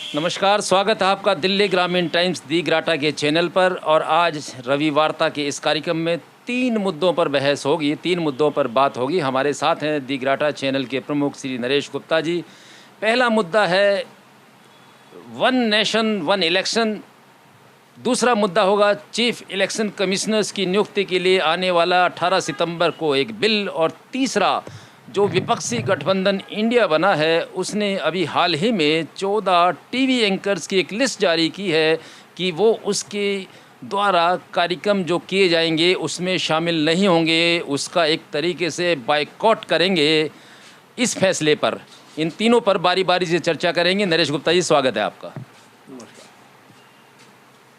नमस्कार, स्वागत है आपका दिल्ली ग्रामीण टाइम्स दी ग्राटा के चैनल पर। और आज रविवार्ता के इस कार्यक्रम में 3 मुद्दों पर बहस होगी, 3 मुद्दों पर बात होगी। हमारे साथ हैं दी ग्राटा चैनल के प्रमुख श्री नरेश गुप्ता जी। पहला मुद्दा है वन नेशन वन इलेक्शन। दूसरा मुद्दा होगा चीफ इलेक्शन कमिश्नर्स की नियुक्ति के लिए आने वाला 18 सितंबर को एक बिल। और तीसरा, जो विपक्षी गठबंधन इंडिया बना है उसने अभी हाल ही में 14 टीवी एंकर्स की एक लिस्ट जारी की है कि वो उसके द्वारा कार्यक्रम जो किए जाएंगे उसमें शामिल नहीं होंगे, उसका एक तरीके से बायकॉट करेंगे। इस फैसले पर, इन तीनों पर बारी बारी से चर्चा करेंगे। नरेश गुप्ता जी, स्वागत है आपका।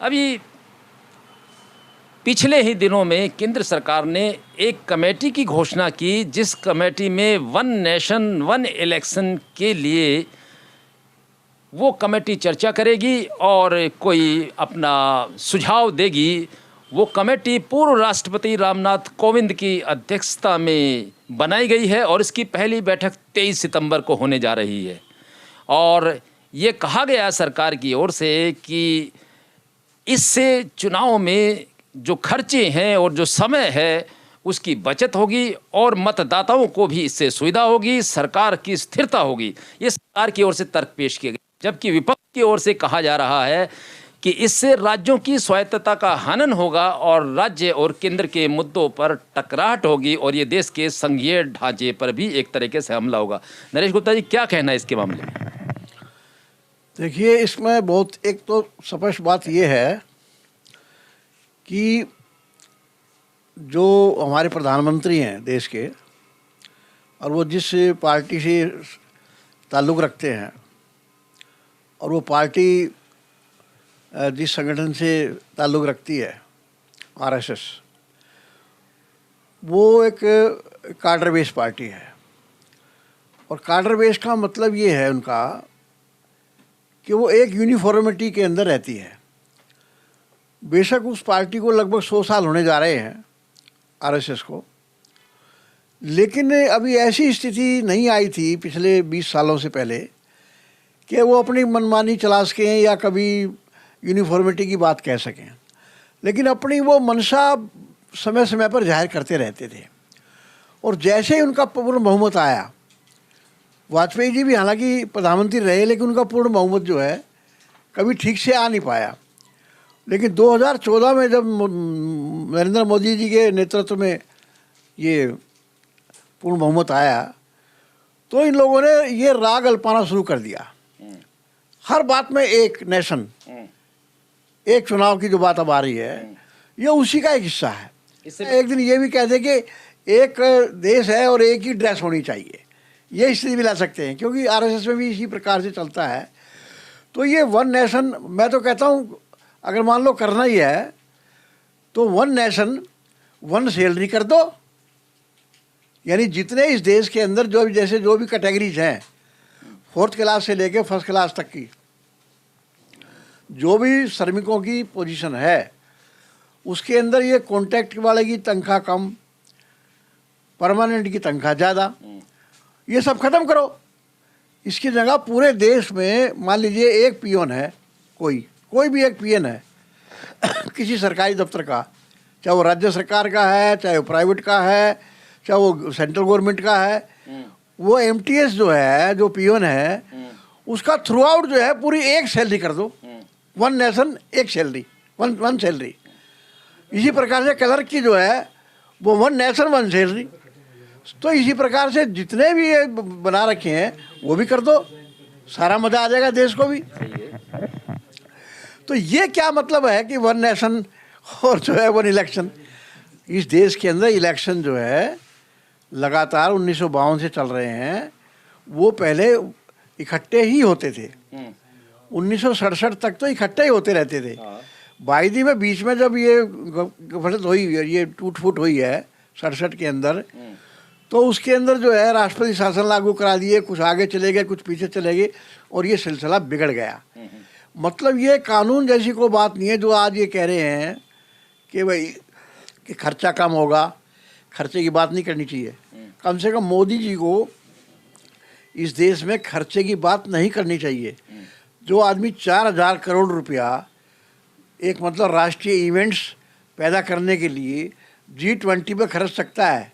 अभी पिछले ही दिनों में केंद्र सरकार ने एक कमेटी की घोषणा की, जिस कमेटी में वन नेशन वन इलेक्शन के लिए वो कमेटी चर्चा करेगी और कोई अपना सुझाव देगी। वो कमेटी पूर्व राष्ट्रपति रामनाथ कोविंद की अध्यक्षता में बनाई गई है और इसकी पहली बैठक 23 सितंबर को होने जा रही है। और ये कहा गया सरकार की ओर से कि इससे चुनाव में जो खर्चे हैं और जो समय है उसकी बचत होगी और मतदाताओं को भी इससे सुविधा होगी, सरकार की स्थिरता होगी। ये सरकार की ओर से तर्क पेश किए गए, जबकि विपक्ष की ओर से कहा जा रहा है कि इससे राज्यों की स्वायत्तता का हनन होगा और राज्य और केंद्र के मुद्दों पर टकराहट होगी और ये देश के संघीय ढांचे पर भी एक तरीके से हमला होगा। नरेश गुप्ता जी, क्या कहना है इसके मामले में? देखिए, इसमें बहुत एक तो स्पष्ट बात ये है कि जो हमारे प्रधानमंत्री हैं देश के, और वो जिस पार्टी से ताल्लुक़ रखते हैं और वो पार्टी जिस संगठन से ताल्लुक़ रखती है, आरएसएस, वो एक काडर बेस पार्टी है। और काडर बेस का मतलब ये है उनका कि वो एक यूनिफॉर्मिटी के अंदर रहती है। बेशक उस पार्टी को लगभग 100 साल होने जा रहे हैं, आरएसएस को, लेकिन अभी ऐसी स्थिति नहीं आई थी पिछले 20 सालों से पहले कि वो अपनी मनमानी चला सकें या कभी यूनिफॉर्मिटी की बात कह सकें। लेकिन अपनी वो मंशा समय समय पर जाहिर करते रहते थे। और जैसे ही उनका पूर्ण बहुमत आया, वाजपेयी जी भी हालांकि प्रधानमंत्री रहे लेकिन उनका पूर्ण बहुमत जो है कभी ठीक से आ नहीं पाया। लेकिन 2014 में जब नरेंद्र मोदी जी के नेतृत्व में ये पूर्ण बहुमत आया तो इन लोगों ने ये राग अल्पाना शुरू कर दिया। हर बात में एक नेशन, एक चुनाव की जो बात अब आ रही है, ये उसी का एक हिस्सा है। एक दिन ये भी कह दे कि एक देश है और एक ही ड्रेस होनी चाहिए, ये स्थिति भी ला सकते हैं, क्योंकि आरएसएस में भी इसी प्रकार से चलता है। तो ये वन नेशन, मैं तो कहता हूँ अगर मान लो करना ही है तो वन नेशन वन सैलरी कर दो। यानी जितने इस देश के अंदर जो भी कैटेगरीज हैं, 4th क्लास से लेके 1st क्लास तक की जो भी श्रमिकों की पोजीशन है, उसके अंदर ये कॉन्ट्रैक्ट वाले की तनख्वाह कम, परमानेंट की तनख्वाह ज़्यादा, ये सब ख़त्म करो। इसकी जगह पूरे देश में मान लीजिए एक पियोन है, कोई भी एक पीएन है किसी सरकारी दफ्तर का, चाहे वो राज्य सरकार का है, चाहे वो प्राइवेट का है, चाहे वो सेंट्रल गवर्नमेंट का है, वो एमटीएस जो है, जो पीएन है, उसका थ्रू आउट जो है पूरी एक सैलरी कर दो। वन नेशन एक सैलरी, वन सैलरी। इसी प्रकार से क्लर्क की जो है वो वन नेशन वन सैलरी। तो इसी प्रकार से जितने भी ये बना रखे हैं वो भी कर दो, सारा मज़ा आ जाएगा देश को भी। तो ये क्या मतलब है कि वन नेशन और जो है वन इलेक्शन। इस देश के अंदर इलेक्शन जो है लगातार 1952 से चल रहे हैं। वो पहले इकट्ठे ही होते थे, 1967 तक तो इकट्ठे ही होते रहते थे। बाईदी में बीच में जब ये गफलत हुई, ये टूट फूट हुई है 67 के अंदर, तो उसके अंदर जो है राष्ट्रपति शासन लागू करा दिए, कुछ आगे चले गए, कुछ पीछे चले गए और ये सिलसिला बिगड़ गया। मतलब ये कानून जैसी कोई बात नहीं है जो आज ये कह रहे हैं कि भाई कि खर्चा कम होगा। खर्चे की बात नहीं करनी चाहिए। कम से कम मोदी जी को इस देश में खर्चे की बात नहीं करनी चाहिए। जो आदमी 4,000 करोड़ रुपया एक मतलब राष्ट्रीय इवेंट्स पैदा करने के लिए G20 पे खर्च सकता है,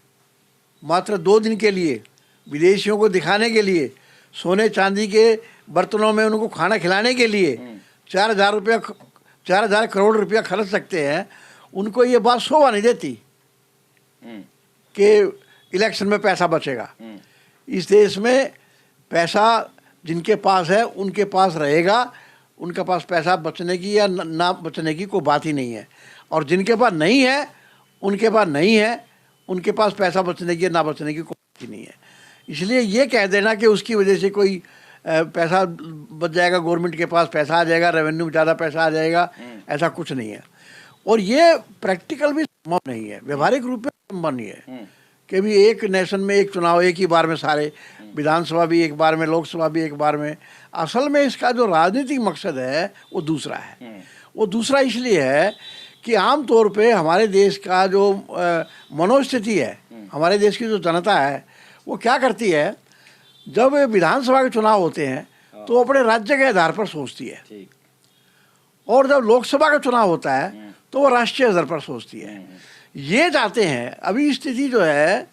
मात्र 2 दिन के लिए, विदेशियों को दिखाने के लिए, सोने चांदी के बर्तनों में उनको खाना खिलाने के लिए 4,000 करोड़ रुपया खर्च सकते हैं, उनको ये बात शोभा नहीं देती कि इलेक्शन में पैसा बचेगा। इस देश में पैसा जिनके पास है उनके पास रहेगा, उनके पास पैसा बचने की या ना बचने की कोई बात ही नहीं है, और जिनके पास नहीं है उनके पास नहीं है, उनके पास पैसा बचने की या ना बचने की कोई बात ही नहीं है। इसलिए ये कह देना कि उसकी वजह से कोई पैसा बच जाएगा, गवर्नमेंट के पास पैसा आ जाएगा, रेवेन्यू में ज़्यादा पैसा आ जाएगा, ऐसा कुछ नहीं है। और ये प्रैक्टिकल भी संभव नहीं है, व्यवहारिक रूप में संभव नहीं है कि भी एक नेशन में एक चुनाव एक ही बार में, सारे विधानसभा भी एक बार में, लोकसभा भी एक बार में। असल में इसका जो राजनीतिक मकसद है वो दूसरा है। वो दूसरा इसलिए है कि आम तौर पे हमारे देश का जो मनोस्थिति है, हमारे देश की जो जनता है, वो क्या करती है, जब विधानसभा के चुनाव होते हैं तो अपने राज्य के आधार पर सोचती है, और जब लोकसभा का चुनाव होता है तो वो राष्ट्रीय स्तर पर सोचती है। ये चाहते हैं, अभी स्थिति जो है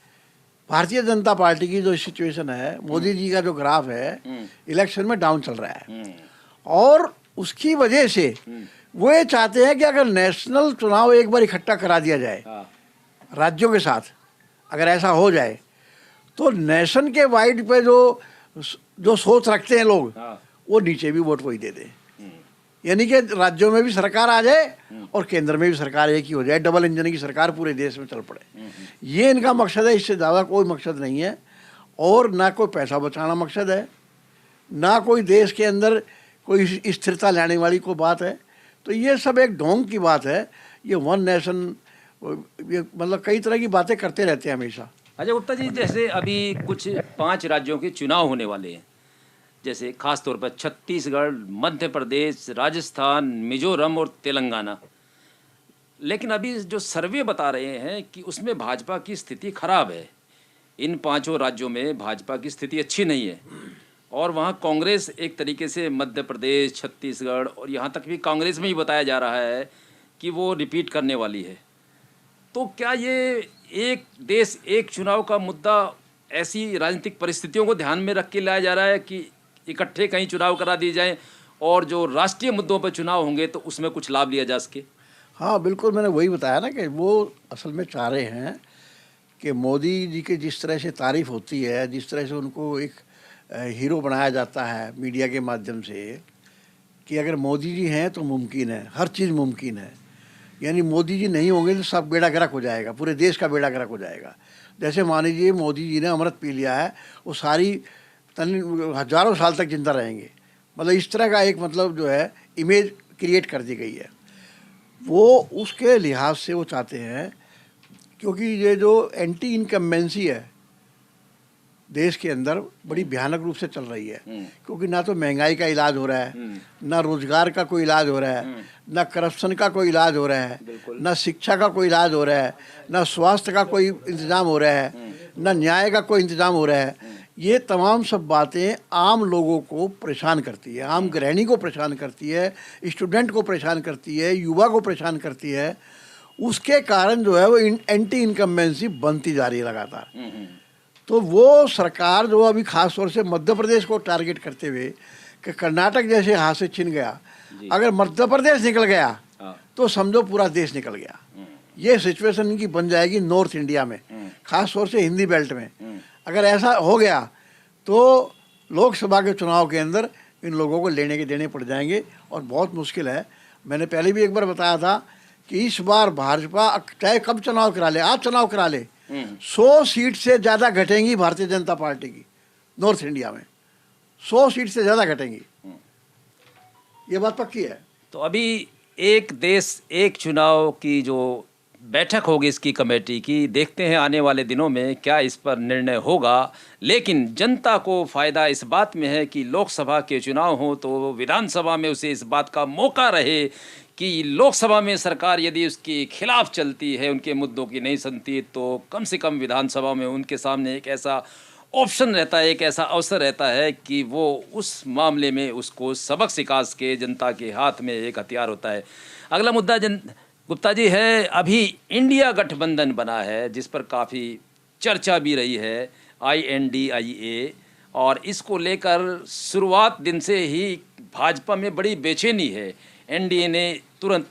भारतीय जनता पार्टी की जो सिचुएशन है, मोदी जी का जो ग्राफ है इलेक्शन में डाउन चल रहा है, और उसकी वजह से वो ये चाहते हैं कि अगर नेशनल चुनाव एक बार इकट्ठा करा दिया जाए राज्यों के साथ, अगर ऐसा हो जाए तो नेशन के वाइड पे जो सोच रखते हैं लोग, वो नीचे भी वोट वही दे दें, यानी कि राज्यों में भी सरकार आ जाए और केंद्र में भी सरकार एक ही हो जाए, डबल इंजन की सरकार पूरे देश में चल पड़े। ये इनका मकसद है, इससे ज़्यादा कोई मकसद नहीं है, और ना कोई पैसा बचाना मकसद है, ना कोई देश के अंदर कोई स्थिरता लाने वाली कोई बात है। तो ये सब एक ढोंग की बात है। ये वन नेशन, ये मतलब कई तरह की बातें करते रहते हैं हमेशा। अजय गुप्ता जी, जैसे अभी कुछ 5 राज्यों के चुनाव होने वाले हैं, जैसे खास तौर पर छत्तीसगढ़, मध्य प्रदेश, राजस्थान, मिजोरम और तेलंगाना, लेकिन अभी जो सर्वे बता रहे हैं कि उसमें भाजपा की स्थिति खराब है। इन 5 राज्यों में भाजपा की स्थिति अच्छी नहीं है, और वहाँ कांग्रेस एक तरीके से मध्य प्रदेश, छत्तीसगढ़ और यहाँ तक भी कांग्रेस में ही बताया जा रहा है कि वो रिपीट करने वाली है। तो क्या ये एक देश एक चुनाव का मुद्दा ऐसी राजनीतिक परिस्थितियों को ध्यान में रख के लाया जा रहा है कि इकट्ठे कहीं चुनाव करा दिए जाएं और जो राष्ट्रीय मुद्दों पर चुनाव होंगे तो उसमें कुछ लाभ लिया जा सके? हाँ बिल्कुल, मैंने वही बताया ना कि वो असल में चाह रहे हैं कि मोदी जी की जिस तरह से तारीफ होती है, जिस तरह से उनको एक हीरो बनाया जाता है मीडिया के माध्यम से, कि अगर मोदी जी हैं तो मुमकिन है, हर चीज़ मुमकिन है, यानी मोदी जी नहीं होंगे तो सब बेड़ा गर्क हो जाएगा, पूरे देश का बेड़ा गर्क हो जाएगा। जैसे मान लीजिए मोदी जी ने अमृत पी लिया है, वो सारी हज़ारों साल तक जिंदा रहेंगे, मतलब इस तरह का एक मतलब जो है इमेज क्रिएट कर दी गई है। वो उसके लिहाज से वो चाहते हैं, क्योंकि ये जो एंटी इनकम्बेंसी है देश के अंदर बड़ी भयानक रूप से चल रही है, क्योंकि ना तो महंगाई का इलाज हो रहा है, ना रोजगार का कोई इलाज हो रहा है, ना करप्शन का कोई इलाज हो रहा है, ना शिक्षा का कोई इलाज हो रहा है, ना स्वास्थ्य का कोई इंतजाम हो रहा है, ना न्याय का कोई इंतजाम हो रहा है। ये तमाम सब बातें आम लोगों को परेशान करती है, आम गृहिणी को परेशान करती है, स्टूडेंट को परेशान करती है, युवा को परेशान करती है। उसके कारण जो है वो एंटी इनकम्बेंसी बनती जा रही है लगातार। तो वो सरकार जो अभी खास तौर से मध्य प्रदेश को टारगेट करते हुए कि कर्नाटक जैसे हाथ से छिन गया, अगर मध्य प्रदेश निकल गया तो समझो पूरा देश निकल गया। ये सिचुएशन इनकी बन जाएगी नॉर्थ इंडिया में, खास तौर से हिंदी बेल्ट में। अगर ऐसा हो गया तो लोकसभा के चुनाव के अंदर इन लोगों को लेने के देने पड़ जाएंगे, और बहुत मुश्किल है। मैंने पहले भी एक बार बताया था कि इस बार भाजपा चाहे कब चुनाव करा ले, आज चुनाव करा ले, 100 सीट से ज़्यादा घटेंगी भारतीय जनता पार्टी की नॉर्थ इंडिया में, 100 सीट से ज़्यादा घटेंगी, ये बात पक्की है। तो अभी एक देश एक चुनाव की जो बैठक होगी इसकी कमेटी की, देखते हैं आने वाले दिनों में क्या इस पर निर्णय होगा। लेकिन जनता को फ़ायदा इस बात में है कि लोकसभा के चुनाव हो तो विधानसभा में उसे इस बात का मौका रहे कि लोकसभा में सरकार यदि उसके खिलाफ चलती है, उनके मुद्दों की नहीं सुनती, तो कम से कम विधानसभा में उनके सामने एक ऐसा ऑप्शन रहता है, एक ऐसा अवसर रहता है कि वो उस मामले में उसको सबक सिखा के जनता के हाथ में एक हथियार होता है। अगला मुद्दा गुप्ता जी है, अभी इंडिया गठबंधन बना है जिस पर काफ़ी चर्चा भी रही है, INDIA, और इसको लेकर शुरुआत दिन से ही भाजपा में बड़ी बेचैनी है। NDA ने तुरंत,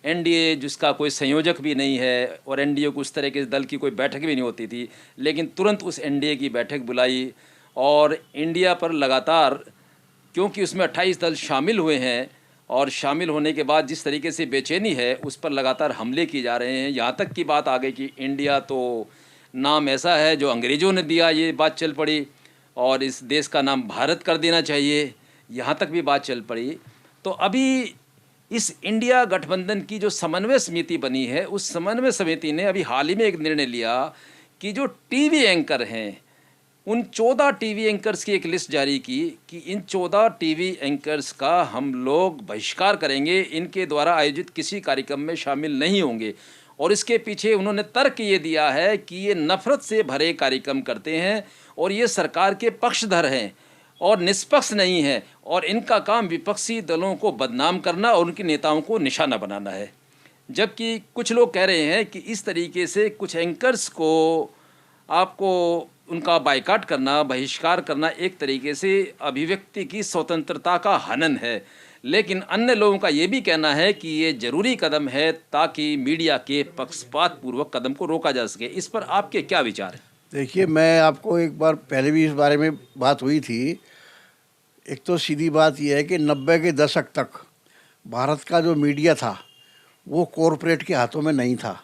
NDA जिसका कोई संयोजक भी नहीं है और NDA को उस तरह के दल की कोई बैठक भी नहीं होती थी, लेकिन तुरंत उस NDA की बैठक बुलाई और इंडिया पर लगातार, क्योंकि उसमें 28 दल शामिल हुए हैं और शामिल होने के बाद जिस तरीके से बेचैनी है उस पर लगातार हमले किए जा रहे हैं। यहाँ तक की बात आ गई कि इंडिया तो नाम ऐसा है जो अंग्रेज़ों ने दिया, ये बात चल पड़ी, और इस देश का नाम भारत कर देना चाहिए, यहाँ तक भी बात चल पड़ी। तो अभी इस इंडिया गठबंधन की जो समन्वय समिति बनी है, उस समन्वय समिति ने अभी हाल ही में एक निर्णय लिया कि जो टीवी एंकर हैं, उन 14 टीवी एंकर्स की एक लिस्ट जारी की कि इन 14 टीवी एंकर्स का हम लोग बहिष्कार करेंगे, इनके द्वारा आयोजित किसी कार्यक्रम में शामिल नहीं होंगे। और इसके पीछे उन्होंने तर्क ये दिया है कि ये नफ़रत से भरे कार्यक्रम करते हैं और ये सरकार के पक्षधर हैं और निष्पक्ष नहीं है, और इनका काम विपक्षी दलों को बदनाम करना और उनके नेताओं को निशाना बनाना है। जबकि कुछ लोग कह रहे हैं कि इस तरीके से कुछ एंकर्स को आपको उनका बायकॉट करना, बहिष्कार करना एक तरीके से अभिव्यक्ति की स्वतंत्रता का हनन है। लेकिन अन्य लोगों का ये भी कहना है कि ये ज़रूरी कदम है ताकि मीडिया के पक्षपात पूर्वक कदम को रोका जा सके। इस पर आपके क्या विचार हैं? देखिए, मैं आपको एक बार पहले भी इस बारे में बात हुई थी। एक तो सीधी बात यह है कि 90 के दशक तक भारत का जो मीडिया था वो कॉरपोरेट के हाथों में नहीं था,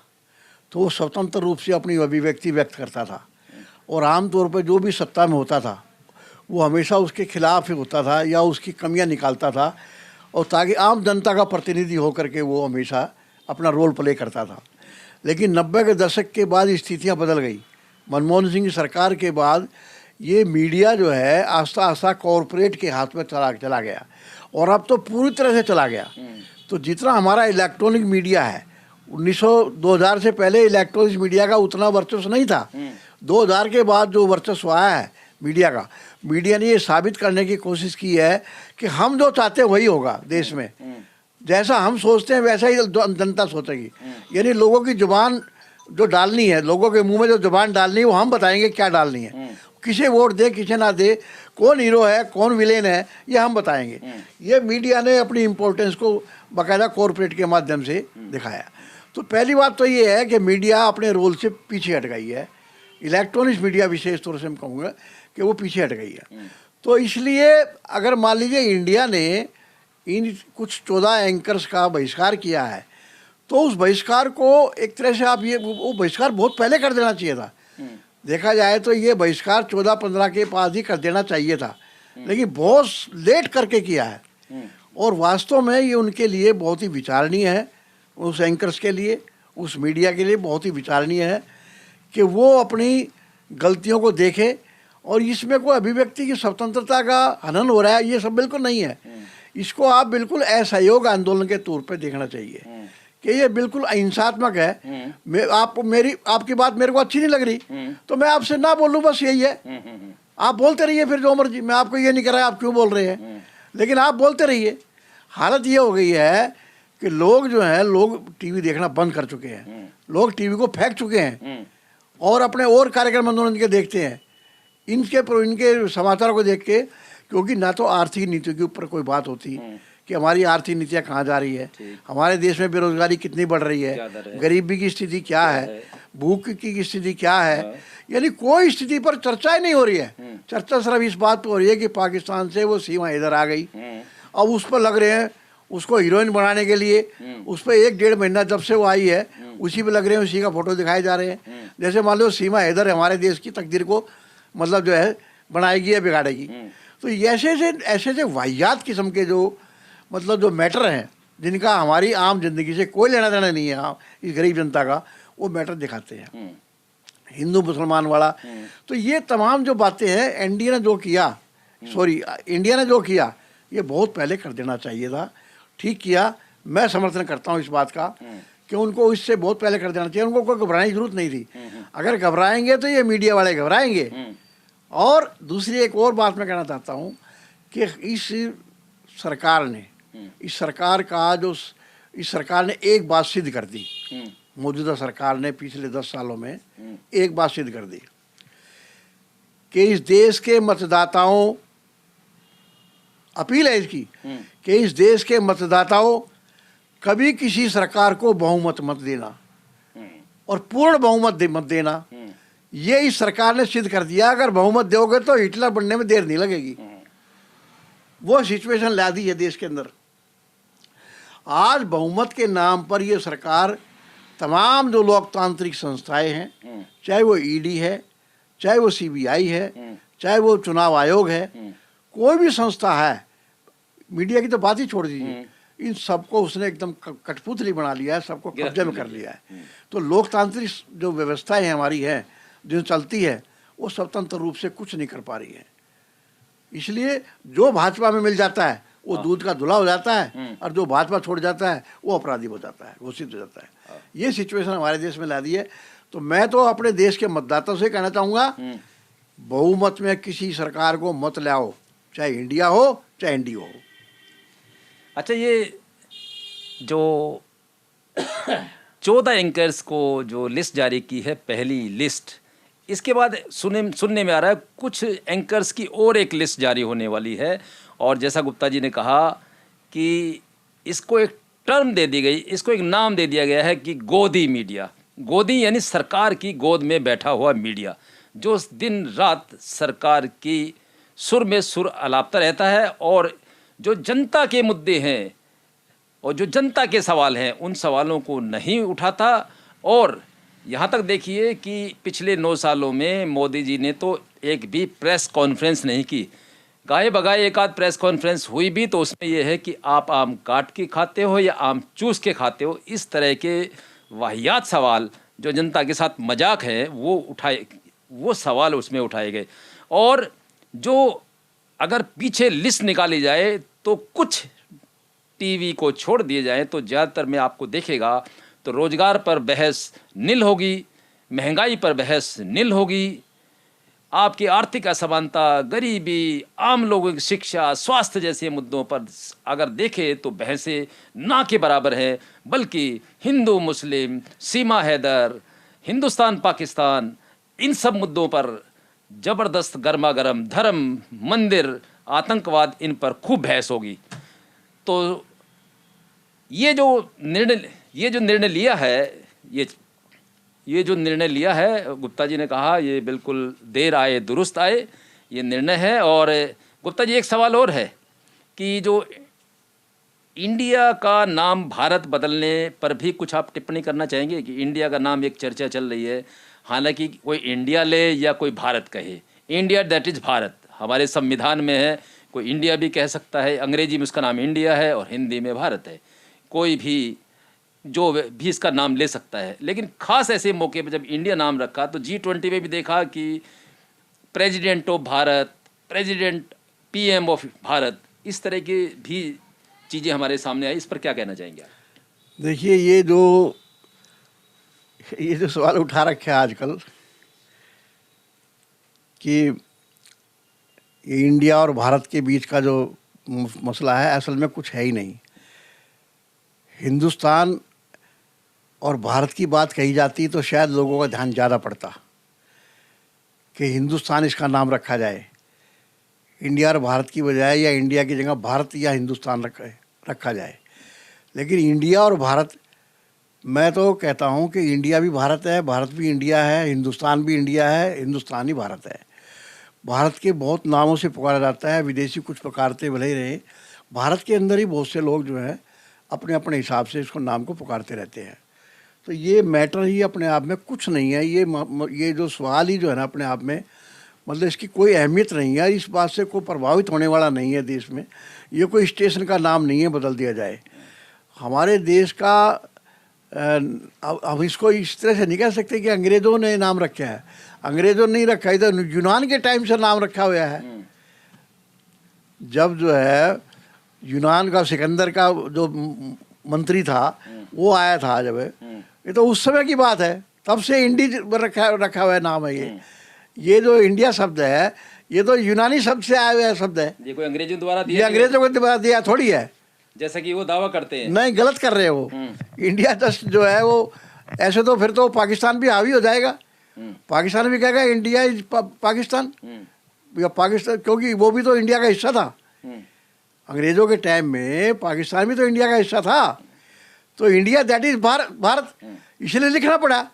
तो वो स्वतंत्र रूप से अपनी अभिव्यक्ति व्यक्त करता था और आमतौर पर जो भी सत्ता में होता था वो हमेशा उसके खिलाफ ही होता था या उसकी कमियां निकालता था, और ताकि आम जनता का प्रतिनिधि होकर के वो हमेशा अपना रोल प्ले करता था। लेकिन 90 के दशक के बाद स्थितियाँ बदल गई। मनमोहन सिंह की सरकार के बाद ये मीडिया जो है आस्ता आस्ता कॉरपोरेट के हाथ में चला गया, और अब तो पूरी तरह से चला गया। तो जितना हमारा इलेक्ट्रॉनिक मीडिया है, 2000 से पहले इलेक्ट्रॉनिक मीडिया का उतना वर्चस्व नहीं था। 2000 के बाद जो वर्चस्व आया है मीडिया का, मीडिया ने ये साबित करने की कोशिश की है कि हम जो चाहते हैं वही होगा देश में, जैसा हम सोचते हैं वैसा ही जनता सोचेगी। यानी लोगों की जुबान जो डालनी है, लोगों के मुंह में जो जुबान डालनी है वो हम बताएंगे क्या डालनी है। किसे वोट दे किसे ना दे, कौन हीरो है कौन विलेन है, ये हम बताएंगे। ये मीडिया ने अपनी इम्पोर्टेंस को बाकायदा कॉरपोरेट के माध्यम से दिखाया। तो पहली बात तो ये है कि मीडिया अपने रोल से पीछे हट गई है। इलेक्ट्रॉनिक्स मीडिया विशेष तौर से मैं कहूँगा कि वो पीछे हट गई है। तो इसलिए अगर मान लीजिए इंडिया ने इन कुछ 14 एंकर्स का बहिष्कार किया है, तो उस बहिष्कार को एक तरह से आप वो बहिष्कार बहुत पहले कर देना चाहिए था। देखा जाए तो ये बहिष्कार 14-15 के पास ही कर देना चाहिए था, लेकिन बहुत लेट करके किया है। और वास्तव में ये उनके लिए बहुत ही विचारणीय है, उस एंकर्स के लिए, उस मीडिया के लिए बहुत ही विचारणीय है कि वो अपनी गलतियों को देखे। और इसमें कोई अभिव्यक्ति की स्वतंत्रता का हनन हो रहा है ये सब बिल्कुल नहीं है। इसको आप बिल्कुल असहयोग आंदोलन के तौर पे देखना चाहिए कि ये बिल्कुल अहिंसात्मक है। आपकी बात मेरे को अच्छी नहीं लग रही तो मैं आपसे ना बोलूँ, बस यही है। आप बोलते रहिए फिर जो मर्जी, मैं आपको ये नहीं कह रहा आप क्यों बोल रहे हैं, लेकिन आप बोलते रहिए। हालत ये हो गई है कि लोग जो हैं, लोग टीवी देखना बंद कर चुके हैं, लोग टीवी को फेंक चुके हैं और अपने और कार्यक्रम मनोरंजन के देखते हैं, इनके समाचारों को देख के। क्योंकि ना तो आर्थिक नीतियों के ऊपर कोई बात होती कि हमारी आर्थिक नीतियाँ कहाँ जा रही है, हमारे देश में बेरोजगारी कितनी बढ़ रही है, गरीबी की स्थिति क्या है, भूख की स्थिति क्या है, यानी कोई स्थिति पर चर्चा ही नहीं हो रही है। चर्चा सिर्फ इस बात पर हो रही है कि पाकिस्तान से वो सीमा इधर आ गई, अब उस पर लग रहे हैं उसको हीरोइन बनाने के लिए। उस पर 1-1.5 महीना जब से वो आई है उसी पे लग रहे हैं, उसी का फोटो दिखाए जा रहे हैं। जैसे मान लो सीमा हैदर हमारे देश की तकदीर को मतलब जो है बनाएगी या बिगाड़ेगी। तो ऐसे वाहियात किस्म के जो मतलब जो मैटर हैं, जिनका हमारी आम जिंदगी से कोई लेना देना नहीं है इस गरीब जनता का, वो मैटर दिखाते हैं, हिंदू मुसलमान वाला। तो ये तमाम जो बातें हैं इंडिया ने जो किया ये बहुत पहले कर देना चाहिए था। ठीक किया, मैं समर्थन करता हूँ इस बात का कि उनको इससे बहुत पहले कर देना चाहिए। उनको कोई घबराने की जरूरत नहीं थी। अगर घबराएंगे तो ये मीडिया वाले घबराएंगे, और दूसरी एक और बात मैं कहना चाहता हूँ कि इस सरकार ने, इस सरकार ने एक बात सिद्ध कर दी, मौजूदा सरकार ने पिछले 10 सालों में एक बात सिद्ध कर दी कि इस देश के मतदाताओं, अपील है इसकी कि इस देश के मतदाताओं कभी किसी सरकार को बहुमत मत देना और पूर्ण बहुमत मत देना। ये इस सरकार ने सिद्ध कर दिया, अगर बहुमत दोगे तो हिटलर बनने में देर नहीं लगेगी। वो सिचुएशन ला दी है देश के अंदर। आज बहुमत के नाम पर ये सरकार तमाम जो लोकतांत्रिक संस्थाएं हैं, चाहे वो ईडी है, चाहे वो सीबीआई है, चाहे वो चुनाव आयोग है, कोई भी संस्था है, मीडिया की तो बात ही छोड़ दीजिए, इन सबको उसने एकदम कठपुतली बना लिया है, सबको कब्जे में कर लिया है। तो लोकतांत्रिक जो व्यवस्थाएं हमारी है, जो चलती है, वो स्वतंत्र रूप से कुछ नहीं कर पा रही है। इसलिए जो भाजपा में मिल जाता है वो दूध का धुला हो जाता है, और जो भाजपा छोड़ जाता है वो अपराधी हो जाता है, घोषित हो जाता है। ये सिचुएशन हमारे देश में ला दी है। तो मैं तो अपने देश के मतदाताओं से कहना चाहूँगा, बहुमत में किसी सरकार को मत लाओ, चाहे इंडिया हो चाहे एनडीए हो। अच्छा, ये जो 14 एंकर्स को जो लिस्ट जारी की है, पहली लिस्ट, इसके बाद सुनने में आ रहा है कुछ एंकर्स की और एक लिस्ट जारी होने वाली है। और जैसा गुप्ता जी ने कहा कि इसको एक टर्म दे दी गई, इसको एक नाम दे दिया गया है कि गोदी मीडिया। गोदी यानी सरकार की गोद में बैठा हुआ मीडिया, जो दिन रात सरकार की सुर में सुर अलापता रहता है और जो जनता के मुद्दे हैं और जो जनता के सवाल हैं उन सवालों को नहीं उठाता। और यहाँ तक देखिए कि पिछले 9 सालों में मोदी जी ने तो एक भी प्रेस कॉन्फ्रेंस नहीं की। गाये बगाए एक आध प्रेस कॉन्फ्रेंस हुई भी तो उसमें यह है कि आप आम काट के खाते हो या आम चूस के खाते हो, इस तरह के वाहियात सवाल जो जनता के साथ मजाक है वो सवाल उसमें उठाए गए। और जो अगर पीछे लिस्ट निकाली जाए तो कुछ टीवी को छोड़ दिए जाएं तो ज़्यादातर में आपको देखेगा तो रोज़गार पर बहस नील होगी, महंगाई पर बहस नील होगी, आपकी आर्थिक असमानता, गरीबी, आम लोगों की शिक्षा, स्वास्थ्य जैसे मुद्दों पर अगर देखें तो बहसें ना के बराबर है। बल्कि हिंदू मुस्लिम, सीमा हैदर, हिंदुस्तान पाकिस्तान, इन सब मुद्दों पर ज़बरदस्त गर्मा गर्म, धर्म, मंदिर, आतंकवाद, इन पर खूब बहस होगी। तो ये जो निर्णय लिया है, ये जो निर्णय लिया है, गुप्ता जी ने कहा ये बिल्कुल देर आए दुरुस्त आए ये निर्णय है। और गुप्ता जी, एक सवाल और है कि जो इंडिया का नाम भारत बदलने पर भी कुछ आप टिप्पणी करना चाहेंगे कि इंडिया का नाम एक चर्चा चल रही है, हालांकि कोई इंडिया ले या कोई भारत कहे, इंडिया दैट इज़ भारत हमारे संविधान में है, कोई इंडिया भी कह सकता है, अंग्रेजी में उसका नाम इंडिया है और हिंदी में भारत है, कोई भी जो भी इसका नाम ले सकता है। लेकिन ख़ास ऐसे मौके पर जब इंडिया नाम रखा तो G20 में भी देखा कि president of Bharat, president PM of Bharat, इस तरह की भी चीज़ें हमारे सामने आई। इस पर क्या कहना चाहेंगे आप? देखिए, ये जो सवाल उठा रखे हैं आजकल कि ये इंडिया और भारत के बीच का जो मसला है, असल में कुछ है ही नहीं। हिंदुस्तान और भारत की बात कही जाती तो शायद लोगों का ध्यान ज़्यादा पड़ता कि हिंदुस्तान इसका नाम रखा जाए, इंडिया और भारत की बजाय, या इंडिया की जगह भारत या हिंदुस्तान रखा जाए। लेकिन इंडिया और भारत, मैं तो कहता हूँ कि इंडिया भी भारत है, भारत भी इंडिया है, हिंदुस्तान भी इंडिया है, हिंदुस्तान ही भारत है। भारत के बहुत नामों से पुकारा जाता है, विदेशी कुछ पुकारते भले ही रहे, भारत के अंदर ही बहुत से लोग जो हैं अपने अपने हिसाब से इसको नाम को पुकारते रहते हैं। तो ये मैटर ही अपने आप में कुछ नहीं है। ये जो सवाल ही जो है ना अपने आप में, मतलब इसकी कोई अहमियत नहीं है, इस बात से कोई प्रभावित होने वाला नहीं है देश में। ये कोई स्टेशन का नाम नहीं है बदल दिया जाए। हमारे देश का अब इसको इस तरह से नहीं कह सकते कि अंग्रेज़ों ने नाम रखा है, अंग्रेज़ों ने नहीं रखा है, इधर यूनान के टाइम से नाम रखा हुआ है। जब जो है यूनान का सिकंदर का जो मंत्री था वो आया था, जब ये तो उस समय की बात है, तब से इंडी रखा हुआ है नाम है ये। ये जो इंडिया शब्द है, ये तो यूनानी शब्द से आया हुआ शब्द है। ये कोई अंग्रेजों द्वारा ये दिया अंग्रेजों को द्वारा दिया थोड़ी है। जैसा कि वो दावा करते हैं। नहीं, गलत कर रहे हो। इंडिया जस्ट जो है वो, ऐसे तो फिर तो पाकिस्तान भी हावी हो जाएगा। पाकिस्तान भी कहेगा इंडिया इज पाकिस्तान, या पाकिस्तान, क्योंकि वो भी तो इंडिया का हिस्सा था। अंग्रेजों के टाइम में पाकिस्तान भी तो इंडिया का हिस्सा था। तो इंडिया दैट इज भारत, इसलिए लिखना पड़ा।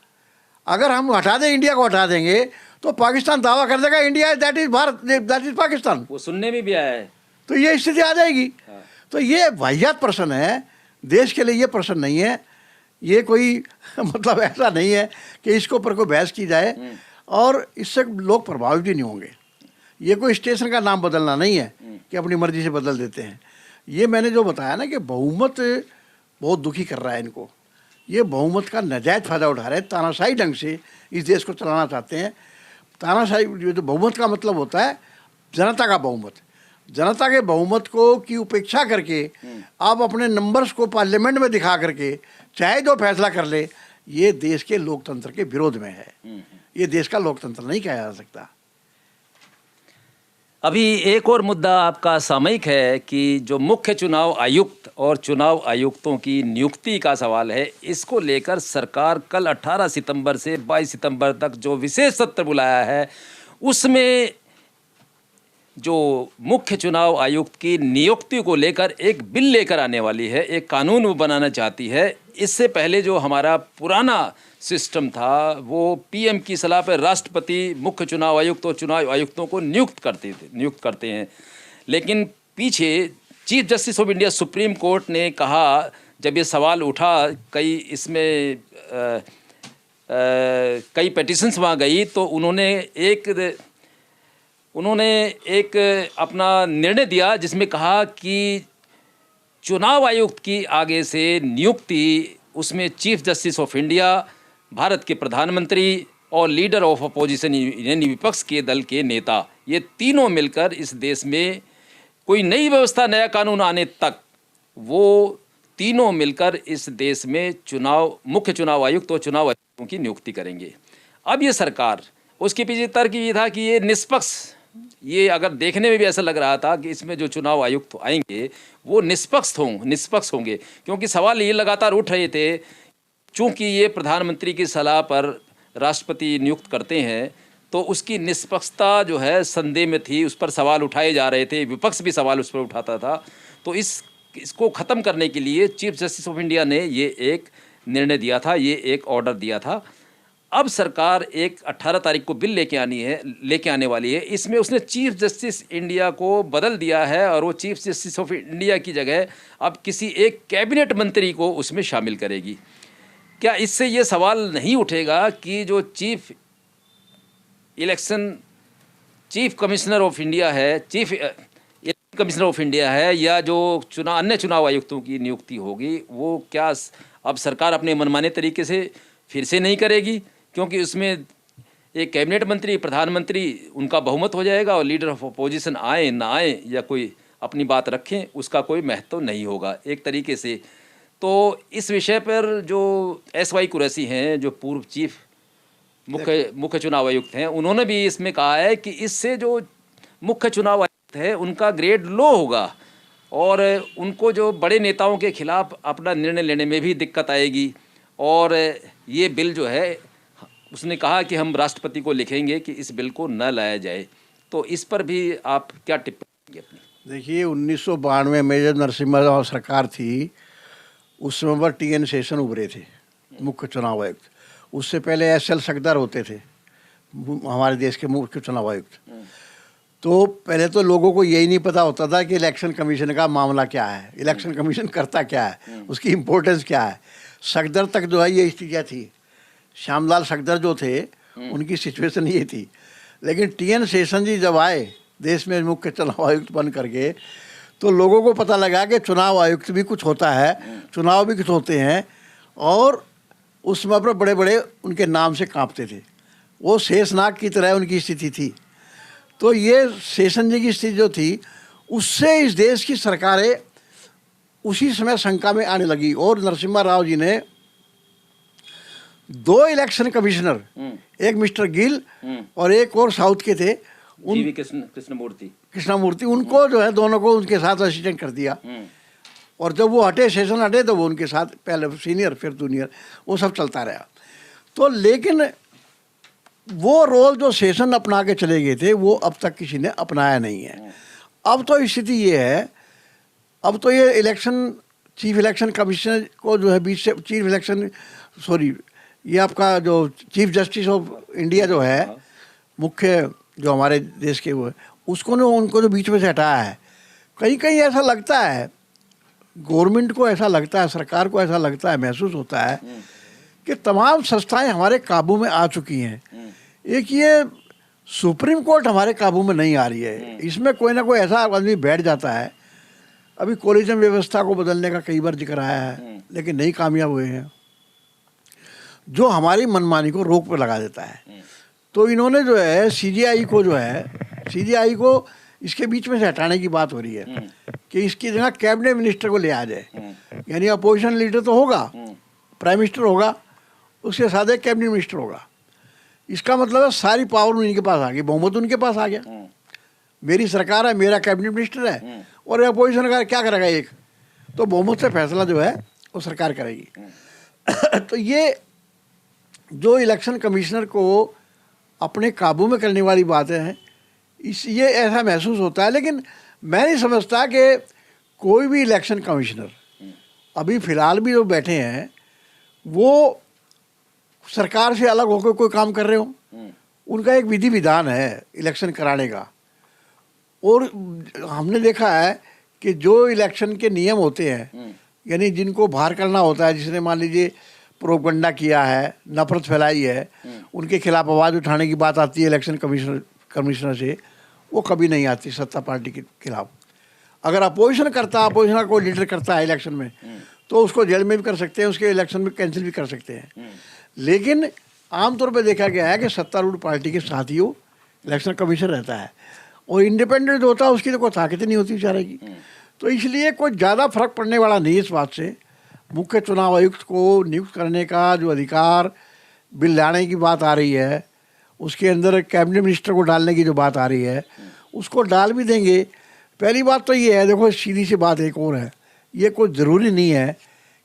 अगर हम हटा दें, इंडिया को हटा देंगे, तो पाकिस्तान दावा कर देगा India that is Bharat, that is Pakistan. वो सुनने में भी आया है। तो ये स्थिति आ जाएगी। तो ये वाहियात प्रश्न है, देश के लिए ये प्रश्न नहीं है। ये कोई मतलब ऐसा नहीं है कि इसके ऊपर कोई बहस की जाए और इससे लोग प्रभावित भी नहीं होंगे। ये कोई स्टेशन का नाम बदलना नहीं है कि अपनी मर्जी से बदल देते हैं। ये मैंने जो बताया ना कि बहुमत बहुत दुखी कर रहा है इनको। ये बहुमत का नाजायज़ फ़ायदा उठा रहे हैं, तानाशाही ढंग से इस देश को चलाना चाहते हैं। तानाशाही, जो बहुमत का मतलब होता है जनता का बहुमत। जनता के बहुमत को की उपेक्षा करके आप अपने नंबर्स को पार्लियामेंट में दिखा करके चाहे जो फैसला कर ले, ये देश के लोकतंत्र के विरोध में है। ये देश का लोकतंत्र नहीं कहा जा सकता। अभी एक और मुद्दा आपका सामयिक है कि जो मुख्य चुनाव आयुक्त और चुनाव आयुक्तों की नियुक्ति का सवाल है, इसको लेकर सरकार कल 18 सितंबर से 22 सितंबर तक जो विशेष सत्र बुलाया है, उसमें जो मुख्य चुनाव आयुक्त की नियुक्ति को लेकर एक बिल लेकर आने वाली है, एक कानून वो बनाना चाहती है। इससे पहले जो हमारा पुराना सिस्टम था, वो पीएम की सलाह पर राष्ट्रपति मुख्य चुनाव आयुक्त और चुनाव आयुक्तों को नियुक्त करते हैं। लेकिन पीछे chief justice of India supreme court ने कहा, जब ये सवाल उठा, कई पेटिशंस वहाँ गई, तो उन्होंने एक अपना निर्णय दिया जिसमें कहा कि चुनाव आयुक्त की आगे से नियुक्ति, उसमें chief justice of India, Bharat के प्रधानमंत्री और लीडर ऑफ अपोजिशन यानी विपक्ष के दल के नेता, ये तीनों मिलकर इस देश में कोई नई व्यवस्था, नया कानून आने तक वो तीनों मिलकर इस देश में मुख्य चुनाव आयुक्त और चुनाव आयुक्तों की नियुक्ति करेंगे। अब ये सरकार, उसके पीछे तर्क ये था कि ये निष्पक्ष, ये अगर देखने में भी ऐसा लग रहा था कि इसमें जो चुनाव आयुक्त आएंगे वो निष्पक्ष होंगे, क्योंकि सवाल ये लगातार उठ रहे थे, चूंकि ये प्रधानमंत्री की सलाह पर राष्ट्रपति नियुक्त करते हैं, तो उसकी निष्पक्षता जो है संदेह में थी, उस पर सवाल उठाए जा रहे थे, विपक्ष भी सवाल उस पर उठाता था। तो इसको ख़त्म करने के लिए चीफ जस्टिस ऑफ इंडिया ने ये एक निर्णय दिया था, ये एक ऑर्डर दिया था। अब सरकार एक 18 तारीख को बिल लेके आने वाली है। इसमें उसने चीफ जस्टिस इंडिया को बदल दिया है और वो चीफ जस्टिस ऑफ इंडिया की जगह अब किसी एक कैबिनेट मंत्री को उसमें शामिल करेगी। क्या इससे ये सवाल नहीं उठेगा कि जो चीफ कमिश्नर ऑफ इंडिया है, chief election commissioner of India है, या जो अन्य चुनाव आयुक्तों की नियुक्ति होगी, वो क्या अब सरकार अपने मनमाने तरीके से फिर से नहीं करेगी? क्योंकि उसमें एक कैबिनेट मंत्री, प्रधानमंत्री, उनका बहुमत हो जाएगा और लीडर ऑफ अपोजिशन आए ना आए या कोई अपनी बात रखें, उसका कोई महत्व नहीं होगा एक तरीके से। तो इस विषय पर जो SY कुरैशी हैं, जो पूर्व चीफ मुख्य चुनाव आयुक्त हैं, उन्होंने भी इसमें कहा है कि इससे जो मुख्य चुनाव आयुक्त है उनका ग्रेड लो होगा और उनको जो बड़े नेताओं के खिलाफ अपना निर्णय लेने में भी दिक्कत आएगी। और ये बिल जो है, उसने कहा कि हम राष्ट्रपति को लिखेंगे कि इस बिल को न लाया जाए। तो इस पर भी आप क्या टिप्पणी करेंगे अपनी? देखिए, 1992 में जब नरसिम्हा राव सरकार थी, उस समय पर TN शेषन उभरे थे मुख्य चुनाव आयुक्त। उससे पहले SL सकदर होते थे हमारे देश के मुख्य चुनाव आयुक्त। तो पहले तो लोगों को यही नहीं पता होता था कि इलेक्शन कमीशन का मामला क्या है, इलेक्शन कमीशन करता क्या है, उसकी इम्पोर्टेंस क्या है। सकदर तक जो है ये स्थितियाँ थी। श्यामलाल सकदर जो थे, उनकी सिचुएशन ये थी। लेकिन TN शेषन जी जब आए देश में मुख्य चुनाव आयुक्त बन करके, तो लोगों को पता लगा कि चुनाव आयुक्त भी कुछ होता है, चुनाव भी कुछ होते हैं। और उस समय पर बड़े बड़े उनके नाम से कांपते थे, वो शेषनाग की तरह उनकी स्थिति थी। तो ये शेषन जी की स्थिति जो थी, उससे इस देश की सरकारें उसी समय शंका में आने लगी। और नरसिम्हा राव जी ने 2 इलेक्शन कमिश्नर, एक मिस्टर गिल और एक और साउथ के थे जीवी कृष्णमूर्ति, उनको जो है दोनों को उनके साथ असिस्टेंट कर दिया। और जब वो हटे, सेशन हटे, तो वो उनके साथ पहले सीनियर फिर जूनियर, वो सब चलता रहा। तो लेकिन वो रोल जो सेशन अपना के चले गए थे वो अब तक किसी ने अपनाया नहीं है। अब तो स्थिति ये है, अब तो ये इलेक्शन चीफ इलेक्शन कमिश्नर को जो है बीच से ये आपका जो चीफ जस्टिस ऑफ इंडिया जो है, मुख्य जो हमारे देश के वो है, उनको जो बीच में से हटाया है। कहीं कहीं ऐसा लगता है, गवर्नमेंट को ऐसा लगता है, सरकार को ऐसा लगता है, महसूस होता है कि तमाम संस्थाएं हमारे काबू में आ चुकी हैं। एक ये सुप्रीम कोर्ट हमारे काबू में नहीं आ रही है, इसमें कोई ना कोई ऐसा आदमी बैठ जाता है। अभी कोलिजन व्यवस्था को बदलने का कई बार जिक्र आया है, लेकिन नहीं कामयाब हुए हैं, जो हमारी मनमानी को रोक पर लगा देता है। तो इन्होंने जो है सीजीआई को इसके बीच में से हटाने की बात हो रही है कि इसकी जगह कैबिनेट मिनिस्टर को ले आ जाए, यानी अपोजिशन लीडर तो होगा, प्राइम मिनिस्टर होगा, उसके साथ एक कैबिनेट मिनिस्टर होगा। इसका मतलब है सारी पावर उनके पास आ गई, बहुमत उनके पास आ गया। मेरी सरकार है, मेरा कैबिनेट मिनिस्टर है, और अपोजिशन का क्या करेगा एक, तो बहुमत से फैसला जो है वो सरकार करेगी। तो ये जो इलेक्शन कमिश्नर को अपने काबू में करने वाली बातें हैं, ये ऐसा महसूस होता है। लेकिन मैं नहीं समझता कि कोई भी इलेक्शन कमिश्नर अभी फ़िलहाल भी जो बैठे हैं वो सरकार से अलग होकर कोई काम कर रहे हो। उनका एक विधि विधान है इलेक्शन कराने का, और हमने देखा है कि जो इलेक्शन के नियम होते हैं, यानी जिनको बाहर करना होता है, जिसने मान लीजिए प्रोपगंडा किया है, नफरत फैलाई है, उनके खिलाफ आवाज़ उठाने की बात आती है इलेक्शन कमिश्नर से, वो कभी नहीं आती सत्ता पार्टी के खिलाफ। अगर अपोजिशन का कोई लीडर करता है इलेक्शन में, तो उसको जेल में भी कर सकते हैं, उसके इलेक्शन में कैंसिल भी कर सकते हैं। लेकिन आमतौर पर देखा गया है कि सत्तारूढ़ पार्टी के साथ ही वो इलेक्शन कमीशन रहता है, और इंडिपेंडेंट जो होता है उसकी तो कोई ताकत नहीं होती बेचारे की। तो इसलिए कोई ज़्यादा फर्क पड़ने वाला नहीं है इस बात से। मुख्य चुनाव आयुक्त को नियुक्त करने का जो अधिकार बिल लाने की बात आ रही है, उसके अंदर कैबिनेट मिनिस्टर को डालने की जो बात आ रही है, उसको डाल भी देंगे। पहली बात तो ये है, देखो सीधी सी बात एक और है, ये कोई ज़रूरी नहीं है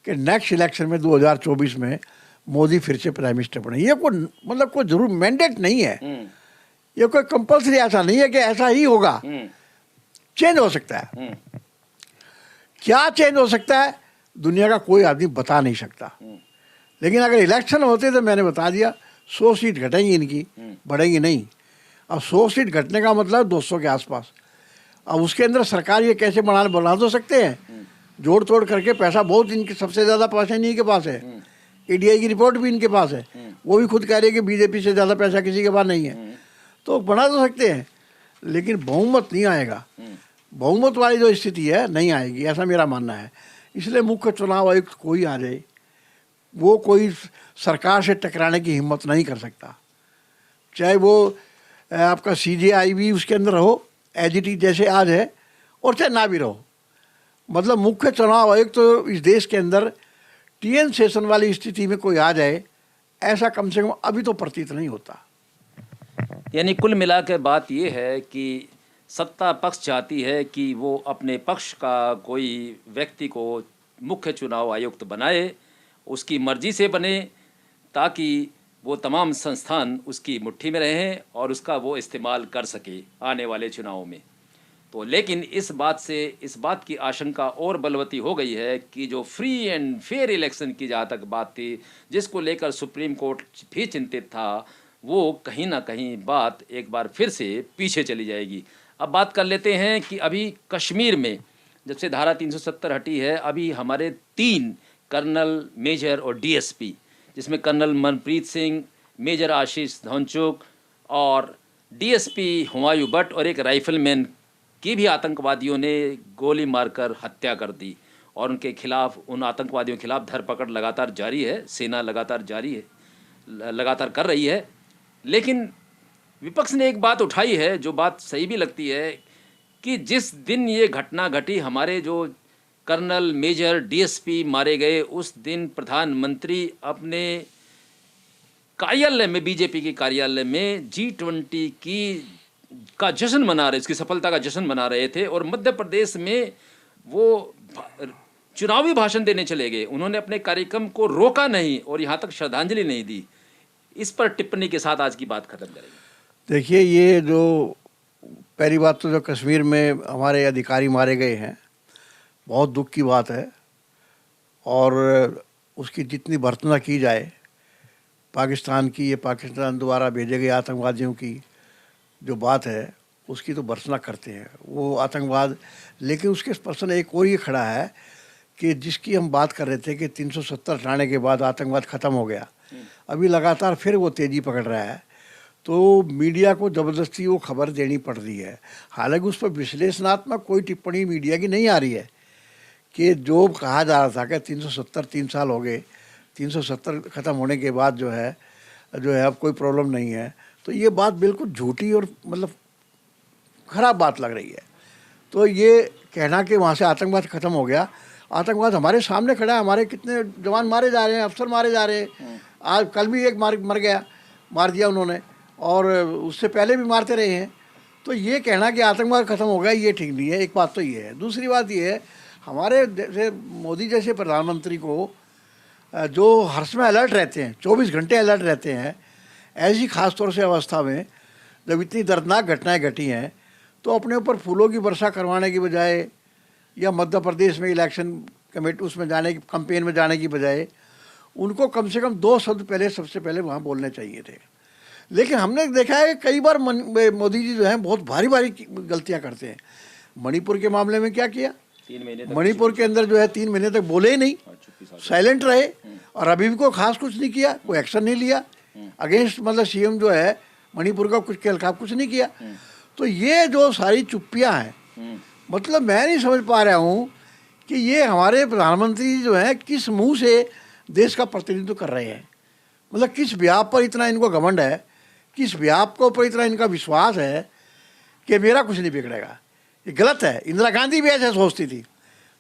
कि नेक्स्ट इलेक्शन में 2024 में मोदी फिर से प्राइम मिनिस्टर बने। ये कोई मतलब कोई जरूर मैंडेट नहीं है, ये कोई कंपल्सरी ऐसा नहीं है कि ऐसा ही होगा। चेंज हो सकता है, क्या चेंज हो सकता है दुनिया का कोई आदमी बता नहीं सकता। लेकिन अगर इलेक्शन होते तो मैंने बता दिया 100 सीट घटेंगी इनकी, बढ़ेंगी नहीं। अब 100 सीट घटने का मतलब 200 के आसपास। अब उसके अंदर सरकार ये कैसे बना तो सकते हैं, जोड़ तोड़ करके। पैसा बहुत इनके, सबसे ज़्यादा पैसा इन्हीं के पास है। ईडीआई की रिपोर्ट भी इनके पास है, वो भी खुद कह रही है कि बीजेपी से ज़्यादा पैसा किसी के पास नहीं है। तो बना तो सकते हैं, लेकिन बहुमत नहीं आएगा। बहुमत वाली जो स्थिति है नहीं आएगी, ऐसा मेरा मानना है। इसलिए मुख्य चुनाव आयुक्त कोई आ जाए, वो कोई सरकार से टकराने की हिम्मत नहीं कर सकता। चाहे वो आपका सीजीआई भी उसके अंदर रहो, एजीटी जैसे आज है, और चाहे ना भी रहो। मतलब मुख्य चुनाव आयुक्त तो इस देश के अंदर टीएन सेशन वाली स्थिति में कोई आ जाए, ऐसा कम से कम अभी तो प्रतीत नहीं होता। यानी कुल मिलाकर बात ये है कि सत्ता पक्ष चाहती है कि वो अपने पक्ष का कोई व्यक्ति को मुख्य चुनाव आयुक्त बनाए, उसकी मर्जी से बने, ताकि वो तमाम संस्थान उसकी मुट्ठी में रहें और उसका वो इस्तेमाल कर सके आने वाले चुनाव में। तो लेकिन इस बात की आशंका और बलवती हो गई है कि जो फ्री एंड फेयर इलेक्शन की जहाँ तक बात थी, जिसको लेकर सुप्रीम कोर्ट भी चिंतित था, वो कहीं ना कहीं बात एक बार फिर से पीछे चली जाएगी। अब बात कर लेते हैं कि अभी कश्मीर में जब से धारा 370 हटी है, अभी हमारे 3 कर्नल, मेजर और डीएसपी, जिसमें कर्नल मनप्रीत सिंह, मेजर आशीष धौनचुक और डीएसपी हुमायूं भट्ट और एक राइफलमैन की भी आतंकवादियों ने गोली मारकर हत्या कर दी। और उनके खिलाफ, उन आतंकवादियों के खिलाफ धरपकड़ लगातार जारी है, सेना लगातार कर रही है। लेकिन विपक्ष ने एक बात उठाई है, जो बात सही भी लगती है, कि जिस दिन ये घटना घटी, हमारे जो कर्नल, मेजर, डीएसपी मारे गए, उस दिन प्रधानमंत्री अपने कार्यालय में, बीजेपी के कार्यालय में G20 की का जश्न मना रहे, इसकी सफलता का जश्न मना रहे थे, और मध्य प्रदेश में वो चुनावी भाषण देने चले गए। उन्होंने अपने कार्यक्रम को रोका नहीं और यहाँ तक श्रद्धांजलि नहीं दी। इस पर टिप्पणी के साथ आज की बात खत्म करेंगे। देखिए, ये जो पहली बात तो जो कश्मीर में हमारे अधिकारी मारे गए हैं, बहुत दुख की बात है, और उसकी जितनी भर्त्सना की जाए पाकिस्तान की, ये पाकिस्तान द्वारा भेजे गए आतंकवादियों की जो बात है उसकी तो भर्त्सना करते हैं वो आतंकवाद। लेकिन उसके प्रश्न एक और ये खड़ा है कि जिसकी हम बात कर रहे थे कि 370 हटाने के बाद आतंकवाद ख़त्म हो गया, अभी लगातार फिर वो तेज़ी पकड़ रहा है। तो मीडिया को ज़बरदस्ती वो खबर देनी पड़ रही है। हालांकि उस पर विश्लेषणात्मक कोई टिप्पणी मीडिया की नहीं आ रही है कि जो कहा जा रहा था कि 370 3 साल हो गए, 370 ख़त्म होने के बाद जो है अब कोई प्रॉब्लम नहीं है, तो ये बात बिल्कुल झूठी और मतलब ख़राब बात लग रही है। तो ये कहना कि वहाँ से आतंकवाद ख़त्म हो गया, आतंकवाद हमारे सामने खड़ा है। हमारे कितने जवान मारे जा रहे हैं, अफसर मारे जा रहे हैं। आज कल भी एक मार दिया उन्होंने, और उससे पहले भी मारते रहे हैं। तो ये कहना कि आतंकवाद ख़त्म हो गया, ये ठीक नहीं है। एक बात तो ये है। दूसरी बात ये है, हमारे जैसे मोदी जैसे प्रधानमंत्री को जो हर समय अलर्ट रहते हैं, 24 घंटे अलर्ट रहते हैं, ऐसी ख़ास तौर से अवस्था में जब इतनी दर्दनाक घटनाएं घटी हैं, तो अपने ऊपर फूलों की वर्षा करवाने की बजाय या मध्य प्रदेश में इलेक्शन कमेटी उसमें जाने की, कैंपेन में जाने की बजाय उनको कम से कम 2 शब्द पहले सबसे पहले वहाँ बोलने चाहिए थे। लेकिन हमने देखा है कि कई बार मोदी जी जो हैं बहुत भारी गलतियाँ करते हैं। मणिपुर के मामले में क्या किया, 3 महीने मणिपुर के अंदर जो है 3 महीने तक बोले ही नहीं, साइलेंट रहे, और अभी भी कोई खास कुछ नहीं किया, कोई एक्शन नहीं लिया अगेंस्ट, मतलब सीएम जो है मणिपुर का कुछ के खिलाफ कुछ नहीं किया। तो ये जो सारी चुप्पियाँ हैं, मतलब मैं नहीं समझ पा रहा हूँ कि ये हमारे प्रधानमंत्री जो है किस मुंह से देश का प्रतिनिधित्व कर रहे हैं। मतलब किस व्याप पर इतना इनको घमंड है, किस व्याप के ऊपर इतना इनका विश्वास है कि मेरा कुछ नहीं बिगड़ेगा। ये गलत है। इंदिरा गांधी भी ऐसे सोचती थी।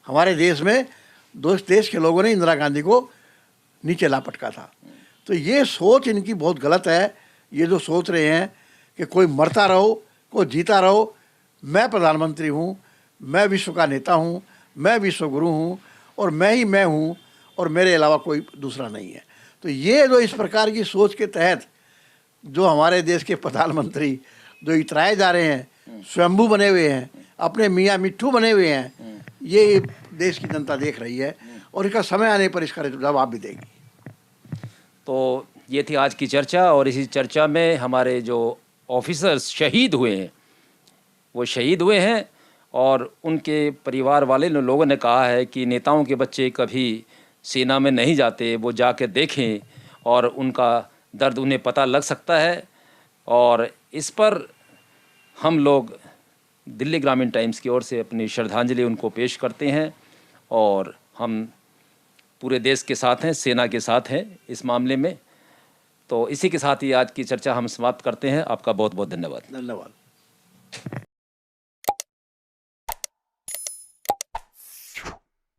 हमारे देश में देश के लोगों ने इंदिरा गांधी को नीचे ला पटका था। तो ये सोच इनकी बहुत गलत है। ये जो सोच रहे हैं कि कोई मरता रहो, कोई जीता रहो, मैं प्रधानमंत्री हूँ, मैं विश्व का नेता हूँ, मैं विश्व गुरु हूँ, और मैं ही मैं हूँ, और मेरे अलावा कोई दूसरा नहीं है। तो ये जो इस प्रकार की सोच के तहत जो हमारे देश के प्रधानमंत्री जो इतराए जा रहे हैं, स्वयंभू बने हुए हैं, अपने मियाँ मिट्ठू बने हुए हैं, ये देश की जनता देख रही है, और इसका समय आने पर इसका जवाब भी देगी। तो ये थी आज की चर्चा, और इसी चर्चा में हमारे जो ऑफिसर्स शहीद हुए हैं वो शहीद हुए हैं, और उनके परिवार वाले लोगों ने कहा है कि नेताओं के बच्चे कभी सेना में नहीं जाते, वो जाके देखें और उनका दर्द उन्हें पता लग सकता है। और इस पर हम लोग दिल्ली ग्रामीण टाइम्स की ओर से अपनी श्रद्धांजलि उनको पेश करते हैं, और हम पूरे देश के साथ हैं, सेना के साथ हैं इस मामले में। तो इसी के साथ ही आज की चर्चा हम समाप्त करते हैं। आपका बहुत बहुत धन्यवाद। धन्यवाद।